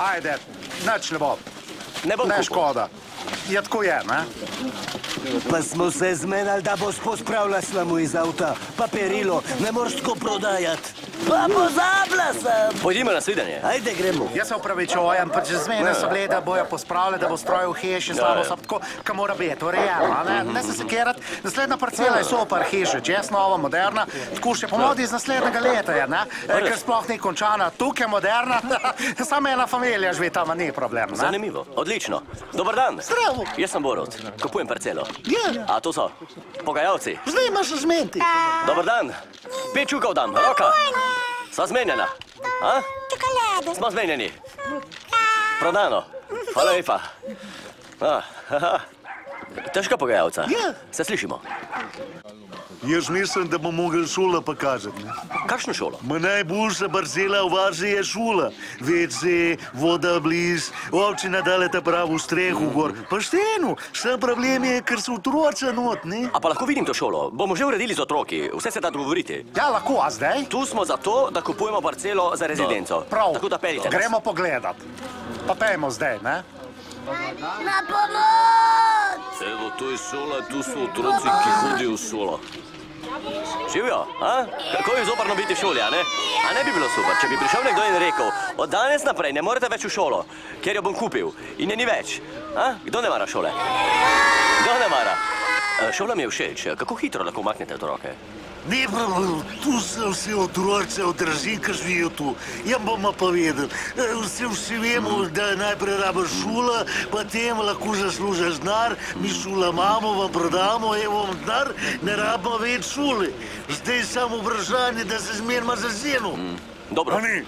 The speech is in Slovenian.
Ajde, nič ne bo. Ne bom Ne kupil. škoda. Je tako je, ne? Pa smo se zmenili, da boš pospravila slamu iz avta. Pa perilo, ne moreš tako prodajati. Pa pozabila sem. Pojdimo na svidenje. Ajde, gremo. Jaz se upravičujem, pač zmene so bile, da bojo pospravili, da bo stroj v hiši, slabo so tako, ka mora biti, urejeno, ne? Ne se sekirati, naslednja parcela je super hiša, čez nova, moderna, tako še pomodi iz naslednjega leta je, ne? Ker sploh ni končana, tukaj je moderna, samo ena familija živi tam, ni problem, ne? Zanimivo, odlično. Dobar dan. Zdravo. Jaz sem Borut, kupujem parcelo. Ja, A to so pogajalci. zdaj imaš zmeti. Dobar dan. 5 čukov dam, roka. Sva zmenjena. A? Čokolade. Smo zmenjeni. Prodano. Hvala lepa. Težka pogajalca. Ja. Se slišimo. Jaz mislim, da bomo mogli šolo pokazati. Kakšno šolo? Ma najboljša parcela v Varži je šola. WC, voda bliz, občina dale ta pravo strehu gor. Pošteno, sam problem je, ker so otroci not, ne? A pa lahko vidim to šolo? Bomo že uredili z otroki, vse se da dogovoriti. Ja, lahko, a zdaj? Tu smo zato, da kupujemo parcelo za rezidenco. Prav, Tako da peljite nas. gremo pogledat. Pa pejmo zdaj, ne? Na pomoč! Evo, to je šola, tu so otroci, ki hodijo v šolo. Živijo, a? Kako je zoprno biti v šoli, a ne? A ne bi bilo super, če bi prišel nekdo in rekel, od danes naprej ne morete več v šolo, ker jo bom kupil in je ni več. A? Kdo ne mara šole? Kdo ne mara? Šola mi je všeč, kako hitro lahko umaknete otroke? Ne problem, tu so vsi otroci od družin, ki živijo tu. Jam bomo povedali, vsi vemo, da najprej rabiš šola, potem lahko zaslužiš denar, mi šola imamo, vam prodamo, evo vam denar, ne rabimo več šole. Zdaj je samo vprašanje, da se zmenimo za ceno. Dobro. A ne?